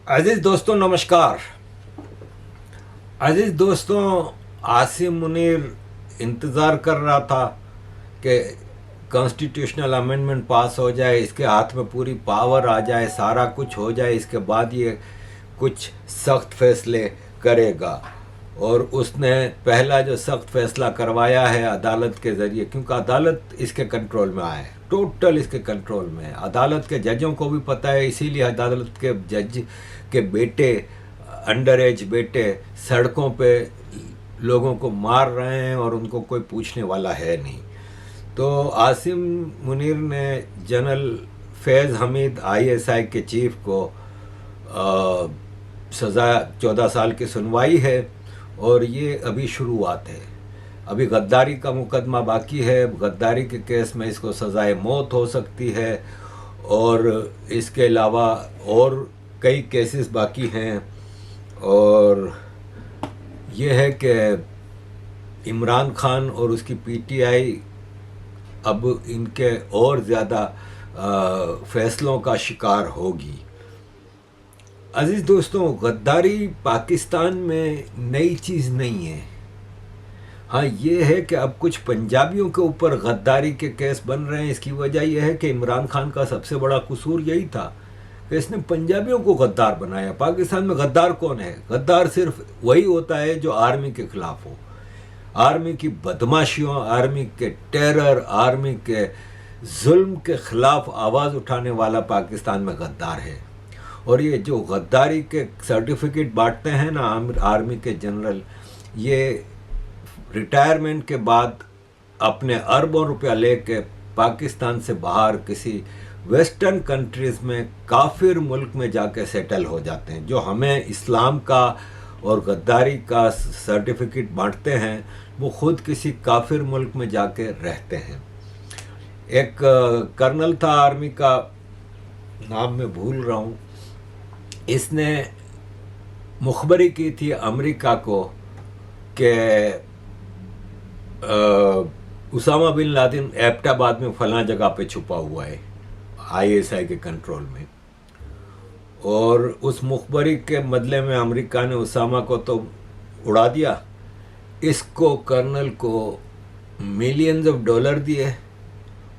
अजीज दोस्तों नमस्कार। अजीज दोस्तों, आसिम मुनीर इंतज़ार कर रहा था कि कॉन्स्टिट्यूशनल अमेंडमेंट पास हो जाए, इसके हाथ में पूरी पावर आ जाए, सारा कुछ हो जाए, इसके बाद ये कुछ सख्त फैसले करेगा। और उसने पहला जो सख्त फैसला करवाया है अदालत के ज़रिए, क्योंकि अदालत इसके कंट्रोल में आए, टोटल इसके कंट्रोल में है। अदालत के जजों को भी पता है, इसीलिए अदालत के जज के बेटे, अंडर एज बेटे सड़कों पे लोगों को मार रहे हैं और उनको कोई पूछने वाला है नहीं। तो आसिम मुनीर ने जनरल फैज़ हमीद आईएसआई के चीफ को सज़ा 14 साल की सुनवाई है और ये अभी शुरुआत है। अभी गद्दारी का मुकदमा बाकी है। गद्दारी के केस में इसको सज़ाए मौत हो सकती है और इसके अलावा और कई केसेस बाकी हैं। और ये है कि इमरान खान और उसकी पीटीआई अब इनके और ज़्यादा फैसलों का शिकार होगी। अजीज़ दोस्तों, गद्दारी पाकिस्तान में नई चीज़ नहीं है। हाँ, ये है कि अब कुछ पंजाबियों के ऊपर गद्दारी के केस बन रहे हैं। इसकी वजह यह है कि इमरान खान का सबसे बड़ा कसूर यही था कि इसने पंजाबियों को गद्दार बनाया। पाकिस्तान में गद्दार कौन है? गद्दार सिर्फ वही होता है जो आर्मी के खिलाफ हो, आर्मी की बदमाशियों, आर्मी के टेरर, आर्मी के जुल्म के खिलाफ आवाज़ उठाने वाला पाकिस्तान में गद्दार है। और ये जो गद्दारी के सर्टिफिकेट बांटते हैं ना आर्मी के जनरल, ये रिटायरमेंट के बाद अपने अरबों रुपया लेके पाकिस्तान से बाहर किसी वेस्टर्न कंट्रीज़ में काफिर मुल्क में जाके सेटल हो जाते हैं। जो हमें इस्लाम का और गद्दारी का सर्टिफिकेट बांटते हैं, वो खुद किसी काफिर मुल्क में जाके रहते हैं। एक कर्नल था आर्मी का, नाम मैं भूल रहा हूँ, इसने मुखबरी की थी अमेरिका को कि उसामा बिन लादेन एबटाबाद में फलां जगह पे छुपा हुआ है आईएसआई के कंट्रोल में। और उस मुखबरी के बदले में अमेरिका ने उसामा को तो उड़ा दिया, इसको कर्नल को मिलियंस ऑफ डॉलर दिए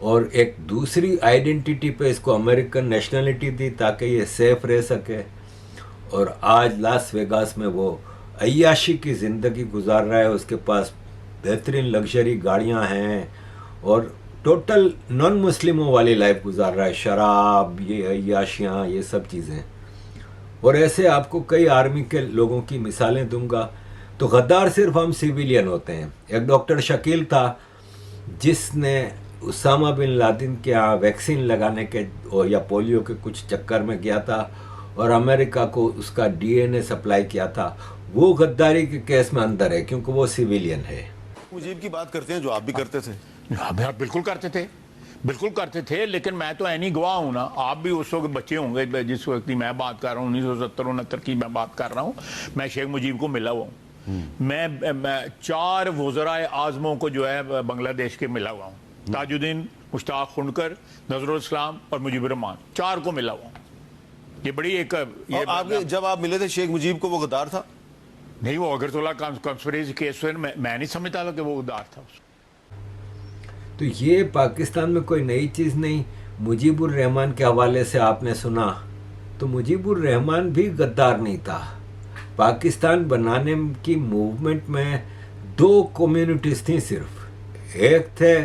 और एक दूसरी आइडेंटिटी पे इसको अमेरिकन नेशनलिटी दी ताकि ये सेफ रह सके। और आज लास वेगास में वो अय्याशी की ज़िंदगी गुजार रहा है। उसके पास बेहतरीन लग्जरी गाड़ियां हैं और टोटल नॉन मुस्लिमों वाली लाइफ गुजार रहा है। शराब, ये अय्याशियाँ, ये सब चीज़ें। और ऐसे आपको कई आर्मी के लोगों की मिसालें दूंगा। तो गद्दार सिर्फ हम सिविलियन होते हैं। एक डॉक्टर शकील था जिसने उसामा बिन लादेन के यहाँ वैक्सीन लगाने के या पोलियो के कुछ चक्कर में गया था और अमेरिका को उसका डीएनए सप्लाई किया था। वो गद्दारी के केस में अंदर है क्योंकि वो सिविलियन है। मुजीब की बात करते हैं जो आप भी करते थे। आप बिल्कुल करते थे, लेकिन मैं तो ऐनी गवाह हूं ना। आप भी उस वक्त बच्चे होंगे जिस वक्त की मैं बात कर रहा हूँ, 1970-69 की मैं बात कर रहा हूँ। मैं शेख मुजीब को मिला हुआ हूँ। मैं 4 वज़राए आज़मों को जो है बांग्लादेश के मिला हुआ हूँ। ताजुद्दीन, मुश्ताक खुनकर, नजरुल इस्लाम और मुजीबुर रहमान, 4 को मिला हुआ हूँ। ये बड़ी एक ये आपने जब आप मिले थे शेख मुजीब को, वो गद्दार था? नहीं, वो अगरतला कॉन्स्पिरेसी केस में मैं नहीं समझता था कि वो गद्दार था। तो ये पाकिस्तान में कोई नई चीज़ नहीं। मुजीबुर रहमान के हवाले से आपने सुना, तो मुजीबुर रहमान भी गद्दार नहीं था। पाकिस्तान बनाने की मूवमेंट में 2 कम्युनिटीज़ थी सिर्फ। एक थे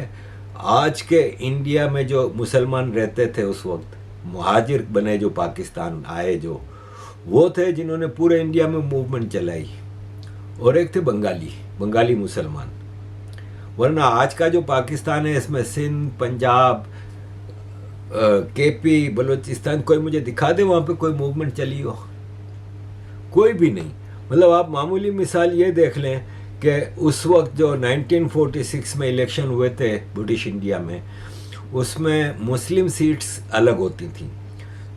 आज के इंडिया में जो मुसलमान रहते थे, उस वक्त मुहाजिर बने जो पाकिस्तान आए, जो वो थे जिन्होंने पूरे इंडिया में मूवमेंट चलाई। और एक थे बंगाली मुसलमान। वरना आज का जो पाकिस्तान है, इसमें सिंध, पंजाब, केपी, बलूचिस्तान, कोई मुझे दिखा दे वहाँ पे कोई मूवमेंट चली हो? कोई भी नहीं। मतलब आप मामूली मिसाल ये देख लें कि उस वक्त जो 1946 में इलेक्शन हुए थे ब्रिटिश इंडिया में, उसमें मुस्लिम सीट्स अलग होती थी।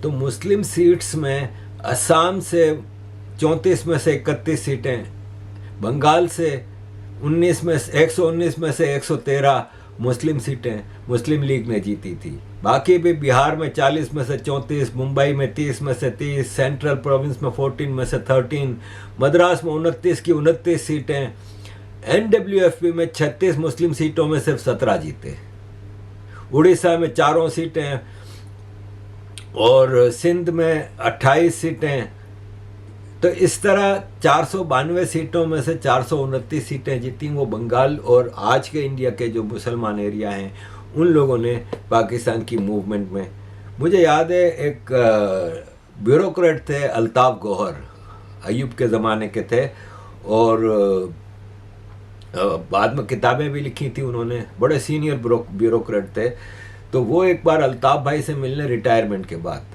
तो मुस्लिम सीट्स में असम से 34 में से 31 सीटें, बंगाल से 119 में से 113 मुस्लिम सीटें मुस्लिम लीग ने जीती थी। बाकी भी बिहार में 40 में से 34, मुंबई में 30 में से 30, सेंट्रल प्रोविंस में 14 में से 13, मद्रास में 29 की 29 सीटें, NWFP में 36 मुस्लिम सीटों में सिर्फ 17 जीते, उड़ीसा में 4 सीटें और सिंध में 28 सीटें। तो इस तरह 492 सीटों में से 429 सीटें जीती वो बंगाल और आज के इंडिया के जो मुसलमान एरिया हैं उन लोगों ने पाकिस्तान की मूवमेंट में। मुझे याद है एक ब्यूरोक्रेट थे अल्ताफ गौहर, अयूब के ज़माने के थे और बाद में किताबें भी लिखी थी उन्होंने, बड़े सीनियर ब्यूरोक्रेट थे। तो वो एक बार अल्ताफ भाई से मिलने रिटायरमेंट के बाद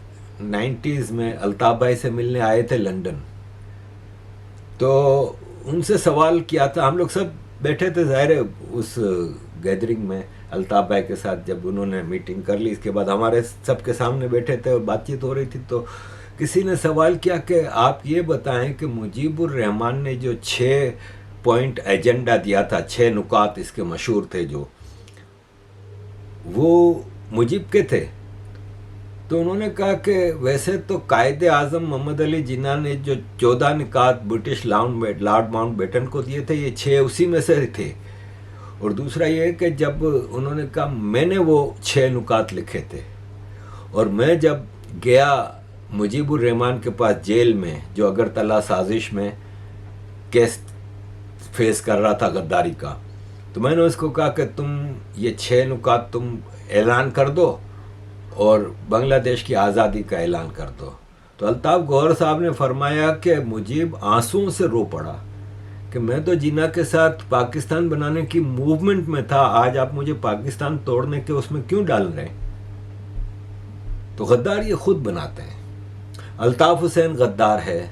90s में अल्ताफ भाई से मिलने आए थे लंदन। तो उनसे सवाल किया था, हम लोग सब बैठे थे ज़ाहिर है उस गैदरिंग में अल्ताफ भाई के साथ, जब उन्होंने मीटिंग कर ली इसके बाद हमारे सबके सामने बैठे थे और बातचीत हो रही थी। तो किसी ने सवाल किया कि आप ये बताएं कि मुजीबुर रहमान ने जो 6 पॉइंट एजेंडा दिया था, 6 नुकात इसके मशहूर थे जो, वो मुजीब के थे। तो उन्होंने कहा कि वैसे तो कायदे आज़म मोहम्मद अली जिन्ना ने जो 14 निकात ब्रिटिश लॉर्ड माउंटबेटन को दिए थे, ये 6 उसी में से थे। और दूसरा ये कि जब उन्होंने कहा मैंने वो 6 नुकात लिखे थे और मैं जब गया मुजीबुर रहमान के पास जेल में, जो अगरतला साजिश में केस फेस कर रहा था गद्दारी का, तो मैंने उसको कहा कि तुम ये 6 नुकात तुम ऐलान कर दो और बांग्लादेश की आज़ादी का ऐलान कर दो। तो अल्ताफ गौहर साहब ने फरमाया कि मुजीब आंसुओं से रो पड़ा कि मैं तो जिन्ना के साथ पाकिस्तान बनाने की मूवमेंट में था, आज आप मुझे पाकिस्तान तोड़ने के उसमें क्यों डाल रहे हैं। तो गद्दार ये खुद बनाते हैं। अल्ताफ हुसैन गद्दार है,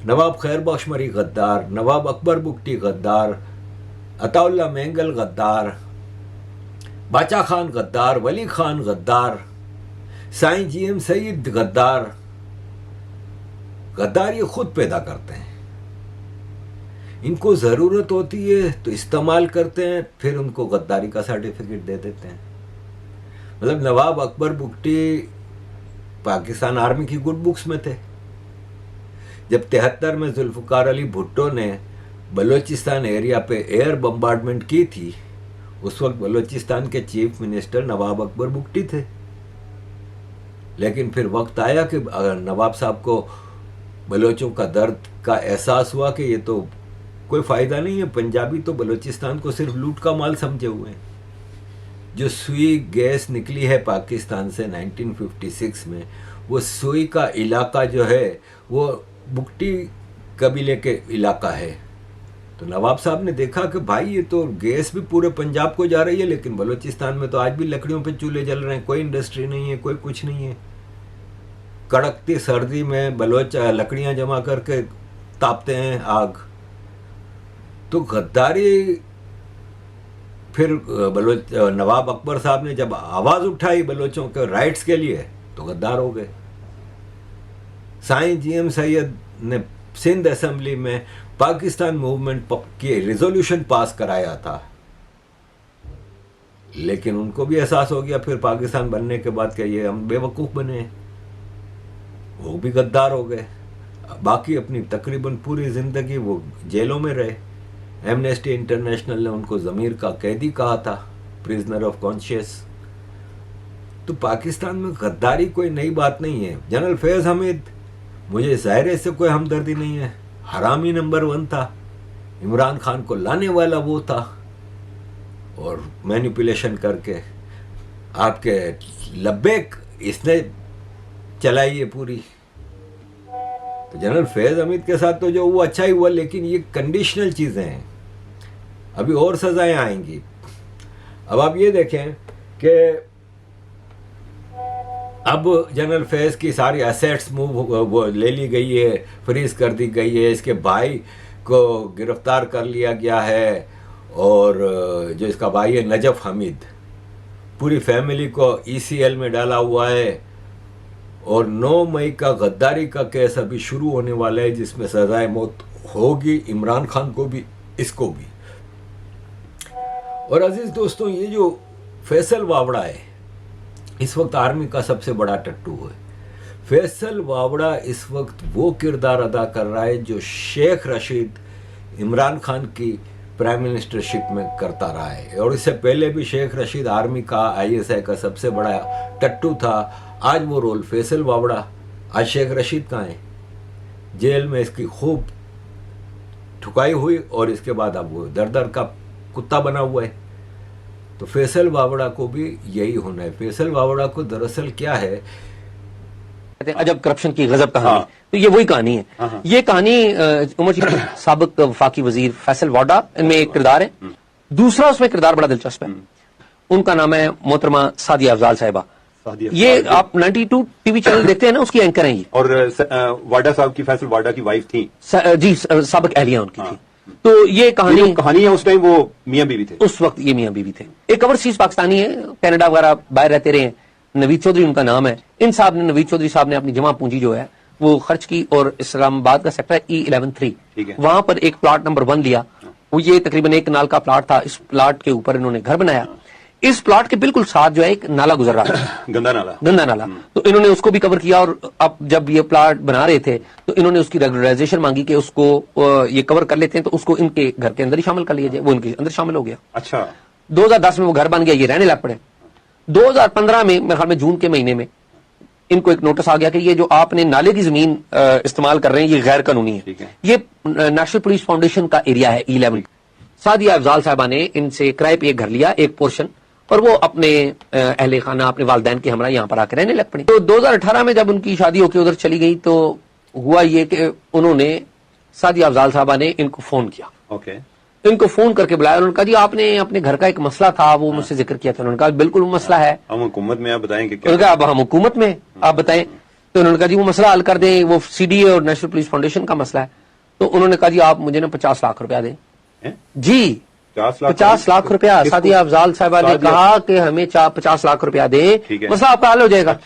नवाब खैर बख्श मरी गद्दार, नवाब अकबर बुगटी गद्दार, अताउल्ला मेंगल गद्दार, बाचा खान गद्दार, वली खान गद्दार, साईं GM सईद गद्दार। गद्दार ये खुद पैदा करते हैं, इनको ज़रूरत होती है तो इस्तेमाल करते हैं, फिर उनको गद्दारी का सर्टिफिकेट दे देते हैं। मतलब नवाब अकबर बुगटी पाकिस्तान आर्मी की गुड बुक्स में थे। जब 73 में जुल्फ़िकार अली भुट्टो ने बलूचिस्तान एरिया पे एयर बम्बार्डमेंट की थी, उस वक्त बलूचिस्तान के चीफ मिनिस्टर नवाब अकबर बुगटी थे। लेकिन फिर वक्त आया कि नवाब साहब को बलोचों का दर्द का एहसास हुआ कि ये तो कोई फ़ायदा नहीं है, पंजाबी तो बलूचिस्तान को सिर्फ लूट का माल समझे हुए हैं। जो सुई गैस निकली है पाकिस्तान से 1956 में, वो सुई का इलाका जो है वो बुगटी कबीले के इलाका है। तो नवाब साहब ने देखा कि भाई ये तो गैस भी पूरे पंजाब को जा रही है, लेकिन बलूचिस्तान में तो आज भी लकड़ियों पे चूल्हे जल रहे हैं, कोई इंडस्ट्री नहीं है, कोई कुछ नहीं है। कड़कती सर्दी में बलोच लकड़ियां जमा करके तापते हैं आग। तो गद्दारी फिर नवाब अकबर साहब ने जब आवाज़ उठाई बलोचों के राइट्स के लिए तो गद्दार हो गए। साईं GM सैयद ने सिंध असेंबली में पाकिस्तान मूवमेंट की रिजोल्यूशन पास कराया था, लेकिन उनको भी एहसास हो गया फिर पाकिस्तान बनने के बाद कि ये हम बेवकूफ़ बने हैं, वो भी गद्दार हो गए। बाकी अपनी तकरीबन पूरी ज़िंदगी वो जेलों में रहे। एमनेस्टी इंटरनेशनल ने उनको ज़मीर का कैदी कहा था, प्रिजनर ऑफ कॉन्शियस। तो पाकिस्तान में गद्दारी कोई नई बात नहीं है। जनरल फैज़ हमीद, मुझे ज़ाहिर इससे कोई हमदर्दी नहीं है, हरामी नंबर 1 था, इमरान खान को लाने वाला वो था और मैनिपुलेशन करके आपके लब्बैक इसने चलाई है पूरी। तो जनरल फैज़ हमीद के साथ तो जो वो अच्छा ही हुआ, लेकिन ये कंडीशनल चीज़ें हैं, अभी और सजाएं आएंगी। अब आप ये देखें कि अब जनरल फैज़ की सारी एसेट्स वो ले ली गई है, फ्रीज कर दी गई है, इसके भाई को गिरफ्तार कर लिया गया है और जो इसका भाई है नजफ हमीद, पूरी फैमिली को ECL में डाला हुआ है और 9 मई का गद्दारी का केस अभी शुरू होने वाला है, जिसमें सजाए मौत होगी इमरान खान को भी, इसको भी। और अजीज दोस्तों, ये जो फैसल वावड़ा है इस वक्त आर्मी का सबसे बड़ा टट्टू है। फैसल वावड़ा इस वक्त वो किरदार अदा कर रहा है जो शेख रशीद इमरान खान की प्राइम मिनिस्टरशिप में करता रहा है, और इससे पहले भी शेख रशीद आर्मी का ISI का सबसे बड़ा टट्टू था। आज वो रोल फैसल वावड़ा, आज शेख रशीद कहाँ है? जेल में इसकी खूब ठुकाई हुई और इसके बाद अब वो दर दर का कुत्ता बना हुआ है। तो फैसल वावड़ा को भी यही होना है। फैसल वावड़ा को दरअसल क्या है, अजब करप्शन की गजब कहानी। तो ये वही कहानी है। ये कहानी उमर शरीफ साबिक वफाकी वजीर फैसल वावड़ा में एक किरदार है। दूसरा उसमें किरदार बड़ा दिलचस्प है, उनका नाम है मोहतरमा सादिया अफजाल साहिबा। ये आप 92 टीवी चैनल देखते हैं ना, उसकी एंकर हैं ये। और वाडा साहब की, फैसल वाडा की वाइफ थी जी, साबिक अहलिया उनकी थी। तो ये कहानी है, उस टाइम वो मियां बीवी थे। उस वक्त ये मियां बीवी थे। एक ओवरसीज पाकिस्तानी है, कनाडा वगैरह बाहर रहते रहे हैं, नवीद चौधरी उनका नाम है। इन साहब ने, नवीद चौधरी साहब ने अपनी जमा पूंजी जो है वो खर्च की और इस्लामाबाद का सेक्टर E11-3 वहां पर एक प्लॉट नंबर 1 लिया। वो ये तकरीबन 1 कनाल का प्लॉट था। इस प्लॉट के ऊपर इन्होंने घर बनाया। इस प्लॉट के बिल्कुल साथ जो है एक नाला गुजर रहा था, गंदा नाला। तो इन्होंने उसको भी कवर किया। और अब जब ये प्लॉट बना रहे थे तो इन्होंने उसकी रेगुलराइजेशन मांगी कि उसको ये कवर कर लेते हैं, तो उसको इनके घर के अंदर ही शामिल कर लिया जाए। वो इनके अंदर शामिल हो गया। अच्छा, 2010 में वो घर बन गया, ये रहने लग पड़े। 2015 में, मेरे ख्याल में जून के महीने में, इनको एक नोटिस आ गया कि ये जो आपने नाले की जमीन इस्तेमाल कर रहे हैं ये गैर कानूनी है। ये नेशनल पुलिस फाउंडेशन का एरिया है E11। सादिया अफजाल साहबा ने इनसे किराए पे एक घर लिया, एक पोर्शन, और वो अपने अहले खाना, अपने वालदैन के हमरा यहाँ पर आकर रहने लग पड़ी। तो 2018 में जब उनकी शादी होकर उधर चली गई तो हुआ ये कि उन्होंने, सादिया अफजाल साहबा ने इनको फोन किया। इनको फोन करके बुलाया। उन्होंने कहा जी आपने अपने घर का एक मसला था, वो मुझसे जिक्र किया था। उन्होंने कहा बिल्कुल वो मसला है, हम हुकूमत में, आप बताएं कि क्या? अब हम हुकूमत में, आप बताएं। तो उन्होंने कहा जी वो मसला हल कर दें, वो CDA और नेशनल पुलिस फाउंडेशन का मसला है। तो उन्होंने कहा जी आप मुझे ना 50 लाख रुपया दें। जी, 50 लाख रुपया। सादिया अफजाल साहबा ने कहा कि हमें 50 लाख रुपया दें, मसला आपका हल हो जाएगा।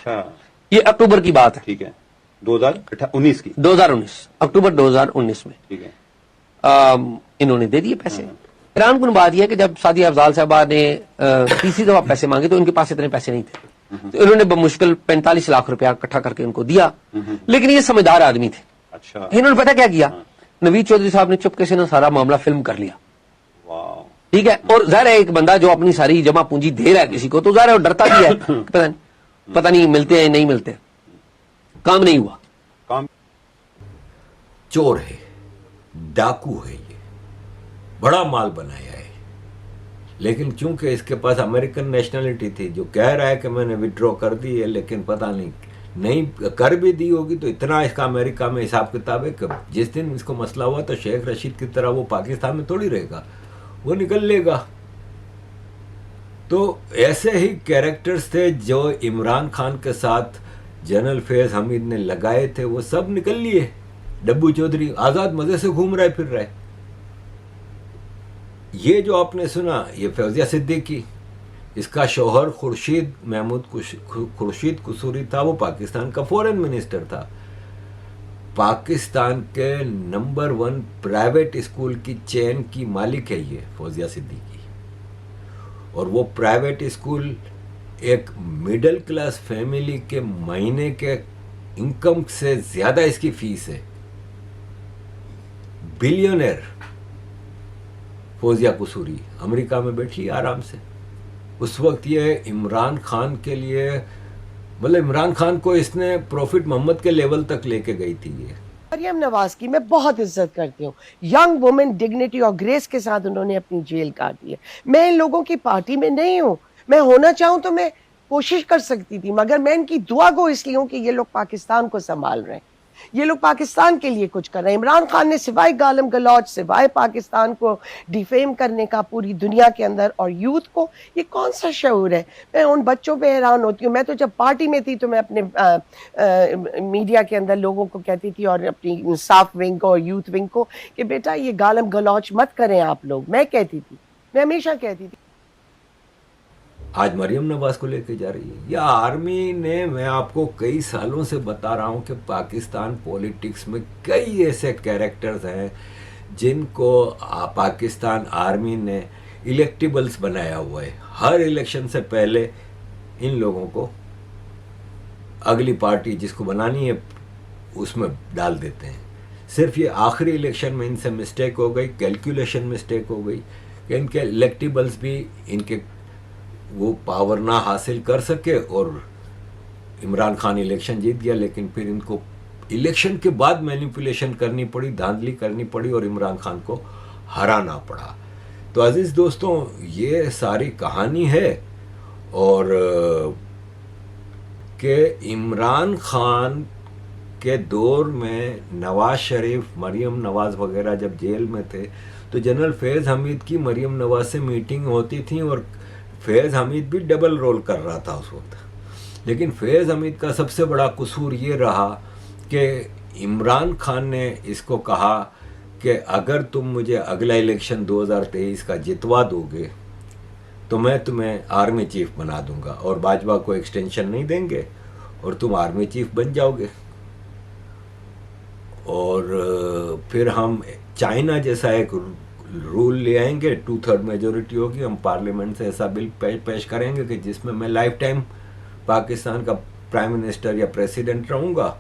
ये अक्टूबर की बात है। ठीक है, 2019 की, 2019 अक्टूबर 2019 में। ठीक है, इन्होंने दे दिए पैसे। हैरान कुन बात यह है कि जब सादिया अफजाल साहबा ने तीसरी दफा पैसे मांगे तो इनके पास इतने पैसे नहीं थे। तो इन्होंने बमुश्किल 45 लाख रुपया इकट्ठा करके उनको दिया। लेकिन ये समझदार आदमी थे। अच्छा, इन्होंने पता क्या किया, नवीद चौधरी साहब ने चुपके से ना सारा मामला फिल्म कर लिया। ठीक है, और जाहिर है एक बंदा जो अपनी सारी जमा पूंजी दे रहा है किसी को, तो जाहिर है वो डरता भी है, पता नहीं मिलते हैं नहीं मिलते। काम नहीं हुआ। काम चोर है, डाकू है, ये बड़ा माल बनाया है। लेकिन चूंकि इसके पास अमेरिकन नेशनलिटी थी, जो कह रहा है कि मैंने विड्रॉ कर दी है, लेकिन पता नहीं कर भी दी होगी, तो इतना इसका अमेरिका में हिसाब किताब है कि जिस दिन इसको मसला हुआ तो शेख रशीद की तरह वो पाकिस्तान में थोड़ी रहेगा, वो निकल लेगा। तो ऐसे ही कैरेक्टर्स थे जो इमरान खान के साथ जनरल फैज हमीद ने लगाए थे, वो सब निकल लिए। डब्बू चौधरी आजाद मजे से घूम रहा है, फिर रहा है। ये जो आपने सुना, ये फौजिया सिद्दीकी, इसका शौहर खुर्शीद महमूद खुर्शीद कसूरी था। वो पाकिस्तान का फॉरेन मिनिस्टर था। पाकिस्तान के नंबर 1 प्राइवेट स्कूल की चेन की मालिक है ये फौजिया सिद्दीकी। और वो प्राइवेट स्कूल एक मिडिल क्लास फैमिली के महीने के इनकम से ज्यादा इसकी फीस है। बिलियनर फौजिया कसूरी अमेरिका में बैठी आराम से। उस वक्त ये इमरान खान के लिए, मतलब इमरान खान को इसने प्रॉफिट मोहम्मद के लेवल तक लेके गई थी। ये मरियम नवाज की मैं बहुत इज्जत करती हूँ। यंग वुमेन डिग्निटी और ग्रेस के साथ उन्होंने अपनी जेल काटी है। मैं इन लोगों की पार्टी में नहीं हूँ। मैं होना चाहूँ तो मैं कोशिश कर सकती थी, मगर मैं इनकी दुआ गो इसलिए हूँ कि ये लोग पाकिस्तान को संभाल रहे हैं, ये लोग पाकिस्तान के लिए कुछ कर रहे हैं। इमरान खान ने सिवाय गालम गलौज, सिवाय पाकिस्तान को डिफेम करने का पूरी दुनिया के अंदर और यूथ को, ये कौन सा शऊर है? मैं उन बच्चों पे हैरान होती हूँ। मैं तो जब पार्टी में थी तो मैं अपने मीडिया के अंदर लोगों को कहती थी, और अपनी साफ विंग को और यूथ विंग को, कि बेटा ये गालम गलौज मत करें आप लोग। मैं कहती थी, मैं हमेशा कहती थी। आज मरियम नवाज को लेके जा रही है। या आर्मी ने, मैं आपको कई सालों से बता रहा हूं कि पाकिस्तान पॉलिटिक्स में कई ऐसे कैरेक्टर्स हैं जिनको पाकिस्तान आर्मी ने इलेक्टिबल्स बनाया हुआ है। हर इलेक्शन से पहले इन लोगों को अगली पार्टी जिसको बनानी है उसमें डाल देते हैं। सिर्फ ये आखिरी इलेक्शन में इनसे मिस्टेक हो गई, कैलकुलेशन मिस्टेक हो गई कि इनके इलेक्टिबल्स भी इनके वो पावर ना हासिल कर सके और इमरान खान इलेक्शन जीत गया, लेकिन फिर इनको इलेक्शन के बाद मैनिपुलेशन करनी पड़ी, धांधली करनी पड़ी और इमरान खान को हराना पड़ा। तो अजीज दोस्तों, ये सारी कहानी है। और कि इमरान खान के दौर में नवाज शरीफ, मरियम नवाज वगैरह जब जेल में थे तो जनरल फैज़ हमीद की मरियम नवाज से मीटिंग होती थी और फैज़ हमीद भी डबल रोल कर रहा था उस वक्त। लेकिन फैज़ हमीद का सबसे बड़ा कसूर ये रहा कि इमरान खान ने इसको कहा कि अगर तुम मुझे अगला इलेक्शन 2023 का जितवा दोगे तो मैं तुम्हें आर्मी चीफ बना दूंगा और बाजवा को एक्सटेंशन नहीं देंगे और तुम आर्मी चीफ बन जाओगे। और फिर हम चाइना जैसा एक रूल ले आएंगे, 2/3 मेजोरिटी होगी, हम पार्लियामेंट से ऐसा बिल पेश करेंगे कि जिसमें मैं लाइफ टाइम पाकिस्तान का प्राइम मिनिस्टर या प्रेसिडेंट रहूँगा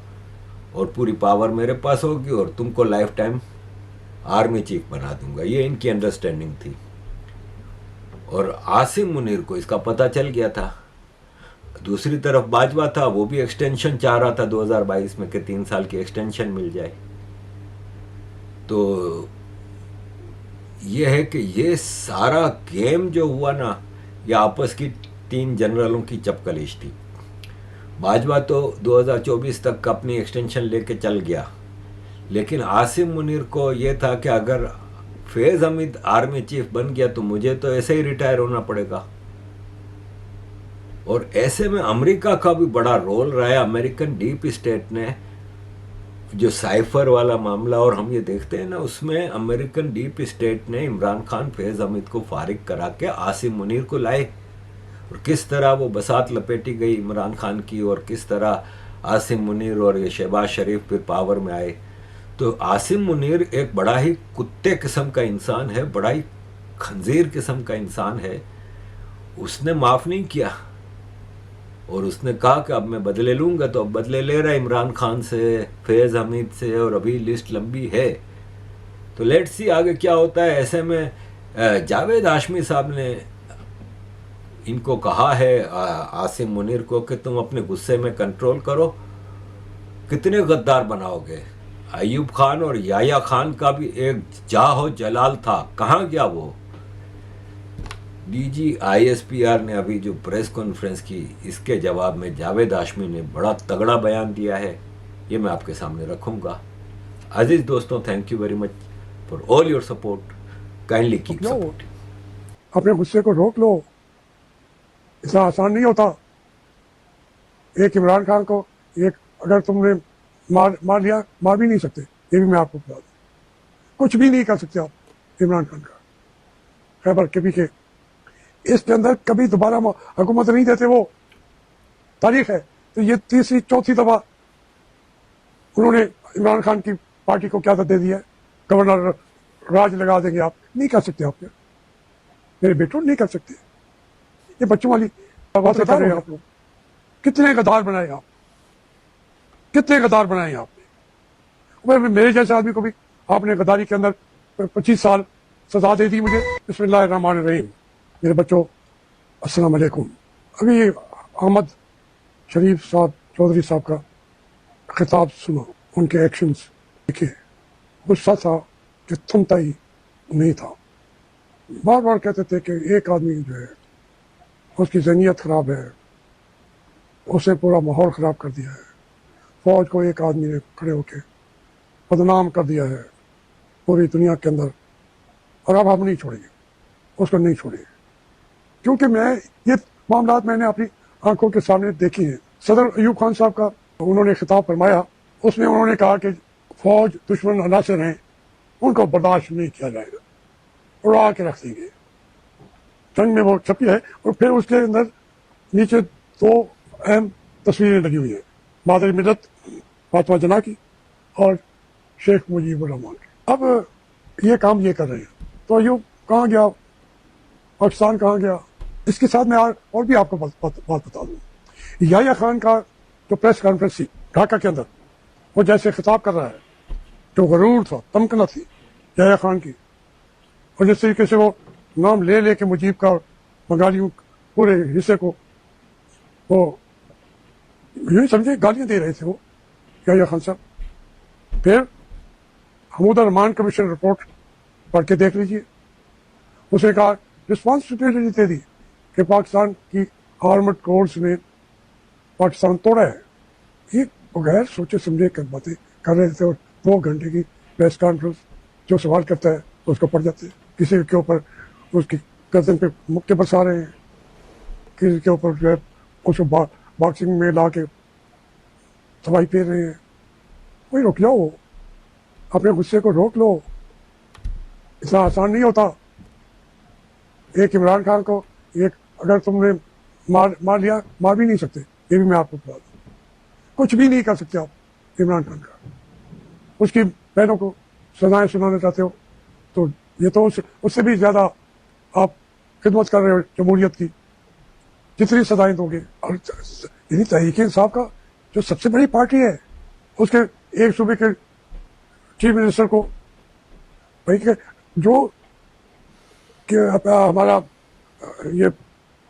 और पूरी पावर मेरे पास होगी और तुमको लाइफ टाइम आर्मी चीफ बना दूंगा। ये इनकी अंडरस्टैंडिंग थी। और आसिम मुनीर को इसका पता चल गया था। दूसरी तरफ बाजवा था, वो भी एक्सटेंशन चाह रहा था 2022 में कि 3 साल की एक्सटेंशन मिल जाए। तो ये है कि ये सारा गेम जो हुआ ना, ये आपस की 3 जनरलों की चपकलिश थी। बाजवा तो 2024 तक अपनी एक्सटेंशन लेके चल गया, लेकिन आसिम मुनीर को ये था कि अगर फैज़ हमीद आर्मी चीफ बन गया तो मुझे तो ऐसे ही रिटायर होना पड़ेगा। और ऐसे में अमेरिका का भी बड़ा रोल रहा है। अमेरिकन डीप स्टेट ने जो साइफर वाला मामला और हम ये देखते हैं ना, उसमें अमेरिकन डीप स्टेट ने इमरान खान फैज़ हमीद को फारिग करा के आसिम मुनीर को लाए और किस तरह वो बसात लपेटी गई इमरान खान की और किस तरह आसिम मुनीर और ये शहबाज शरीफ फिर पावर में आए। तो आसिम मुनीर एक बड़ा ही कुत्ते किस्म का इंसान है, बड़ा ही खंजीर किस्म का इंसान है। उसने माफ़ नहीं किया और उसने कहा कि अब मैं बदले लूँगा, तो अब बदले ले रहा है इमरान खान से, फैज़ हमीद से, और अभी लिस्ट लंबी है। तो लेट्स सी आगे क्या होता है। ऐसे में जावेद हाशमी साहब ने इनको कहा है, आसिम मुनीर को, कि तुम अपने गुस्से में कंट्रोल करो। कितने गद्दार बनाओगे? अयूब खान और याया खान का भी एक जाहो जलाल था, कहाँ गया वो? डीजी ISPR ने अभी जो प्रेस कॉन्फ्रेंस की, इसके जवाब में जावेद हाशमी ने बड़ा तगड़ा बयान दिया है, ये मैं आपके सामने रखूंगा। अजीज दोस्तों, thank you very much for all your support. Kindly keep support. अपने गुस्से को रोक लो, इतना आसान नहीं होता। एक इमरान खान को एक अगर तुमने मार लिया, मार भी नहीं सकते, ये भी मैं आपको बता दूं। कुछ भी नहीं कर सकते आप इमरान खान का। खैबर कभी के इसके अंदर कभी दोबारा हुकूमत नहीं देते, वो तारीख है। तो ये 3री-4थी दफा उन्होंने इमरान खान की पार्टी को क्या दे दिया है, गवर्नर राज लगा देंगे। आप नहीं कर सकते, आप मेरे बेटों नहीं कर सकते। ये बच्चों वाली बातें कर रहे हैं आप लोग। कितने गद्दार बनाए आप, कितने गद्दार बनाए आपने। मेरे जैसे आदमी को भी आपने गद्दारी के अंदर 25 साल सजा दे दी मुझे। बिस्मिल्लाहिर्रहमानिर्रहीम। मेरे बच्चों, अस्सलाम वालेकुम। अभी अहमद शरीफ साहब चौधरी साहब का खिताब सुनो, उनके एक्शंस देखिए। गुस्सा था कि थमता ही नहीं था। बार बार कहते थे कि एक आदमी जो है उसकी ज़हनियत खराब है, उसने पूरा माहौल ख़राब कर दिया है। फौज को एक आदमी ने खड़े होकर बदनाम कर दिया है पूरी दुनिया के अंदर, और अब हम नहीं छोड़ेंगे, उसको नहीं छोड़ेंगे। क्योंकि मैं ये मामलात मैंने अपनी आंखों के सामने देखी हैं। सदर अयूब खान साहब का उन्होंने खिताब फरमाया, उसमें उन्होंने कहा कि फौज दुश्मन अनासर हैं, उनको बर्दाश्त नहीं किया जाएगा, उड़ा के रख देंगे। जंग में वो छपी है। और फिर उसके अंदर नीचे 2 अहम तस्वीरें लगी हुई हैं, मादर मिलत फातिमा जना की और शेख मुजीबुर रहमान की। अब ये काम ये कर रहे हैं। तो अयूब कहाँ गया? पाकिस्तान कहाँ गया। इसके साथ मैं और भी आपको बात बता दूं। याह्या खान का जो प्रेस कॉन्फ्रेंस थी ढाका के अंदर, वो जैसे खिताब कर रहा है, जो गरूर था, तमकना थी याह्या खान की, और जिस तरीके से वो नाम ले लेके मुजीब का बंगालियों पूरे हिस्से को वो यूं समझे गालियां दे रहे थे वो याह्या खान साहब। फिर हमूद रहमान कमीशन रिपोर्ट पढ़ के देख लीजिए, उसने कहा रिस्पॉन्सिबिलिटी दे दी कि पाकिस्तान की आर्मड कोर्स ने पाकिस्तान तोड़ा है। ये बगैर सोचे समझे कर बातें कर रहे थे, और 2 घंटे की प्रेस कॉन्फ्रेंस, जो सवाल करता है उसको पढ़ जाते हैं, किसी के ऊपर उसकी कजन पे मुक्के बरसा रहे हैं, किसी के ऊपर जो है उसको बॉक्सिंग में ला के दवाई पी रहे हैं। कोई रोक जाओ, अपने गुस्से को रोक लो, इतना आसान नहीं होता। एक इमरान खान को एक अगर तुमने मार लिया, मार भी नहीं सकते, ये भी मैं आपको बता दूं। कुछ भी नहीं कर सकते आप इमरान खान का। उसकी बहनों को सजाएं सुनाना चाहते हो तो ये तो उससे भी ज्यादा आप खिदमत कर रहे हो जमहूरियत की, जितनी सजाएं दोगे। और यही तहरीक इंसाफ का जो सबसे बड़ी पार्टी है, उसके एक सूबे के चीफ मिनिस्टर को भाई जो कि हमारा ये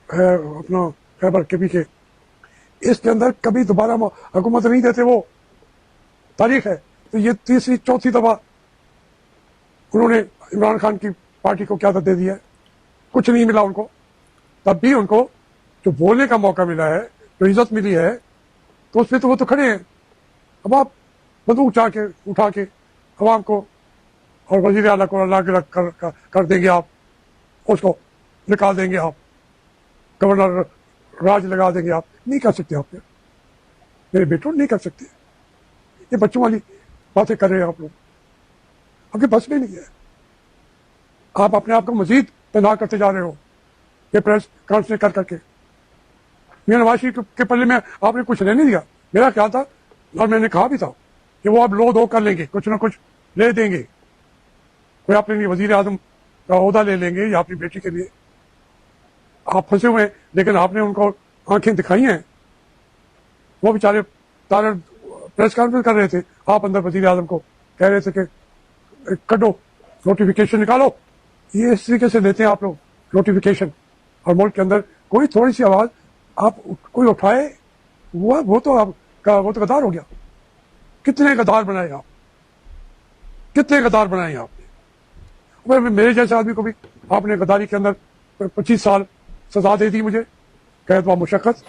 है अपना खैबर के पीछे, इसके अंदर कभी दोबारा हुकूमत नहीं देते वो, तारीख है। तो ये तीसरी चौथी दफा उन्होंने इमरान खान की पार्टी को क्या दे दिया है, कुछ नहीं मिला उनको। तब भी उनको जो बोलने का मौका मिला है, जो इज्जत मिली है, तो उसमें तो वो तो खड़े हैं। अब आप बंदूक उठा के अवाम को और वजीर आला को अलग कर देंगे, आप उसको निकाल देंगे, आप गवर्नर राज लगा देंगे, आप नहीं कर सकते। आप मेरे बेटों नहीं कर सकते। ये बच्चों वाली बातें कर रहे हैं आप लोग, आपके बस में नहीं है। आप अपने आप को मजीद तनाव करते जा रहे हो ये प्रेस कॉन्फ्रेंस कर करके। मियां नवाज शरीफ के पल्ले में आपने कुछ रहने दिया। मेरा ख्याल था, और मैंने कहा भी था, कि वो अब लो दो कर लेंगे, कुछ ना कुछ ले देंगे, कोई अपने लिए वजीर आजम का ओहदा ले लेंगे या अपनी बेटी के लिए। आप फंसे हुए हैं, लेकिन आपने उनको आंखें दिखाई हैं। वो बेचारे तारे प्रेस कॉन्फ्रेंस कर रहे थे, आप अंदर वजीर आजम को कह रहे थे कि कटो, नोटिफिकेशन निकालो। ये इस तरीके से लेते हैं आप लोग नोटिफिकेशन, और मुल्क के अंदर कोई थोड़ी सी आवाज आप कोई उठाए, वो तो गद्दार हो गया। कितने गद्दार बनाए आप, कितने गद्दार बनाए आपने। मेरे जैसे आदमी को भी आपने गद्दारी के अंदर 25 साल सजा दे दी मुझे, कैद व मुशक्कत।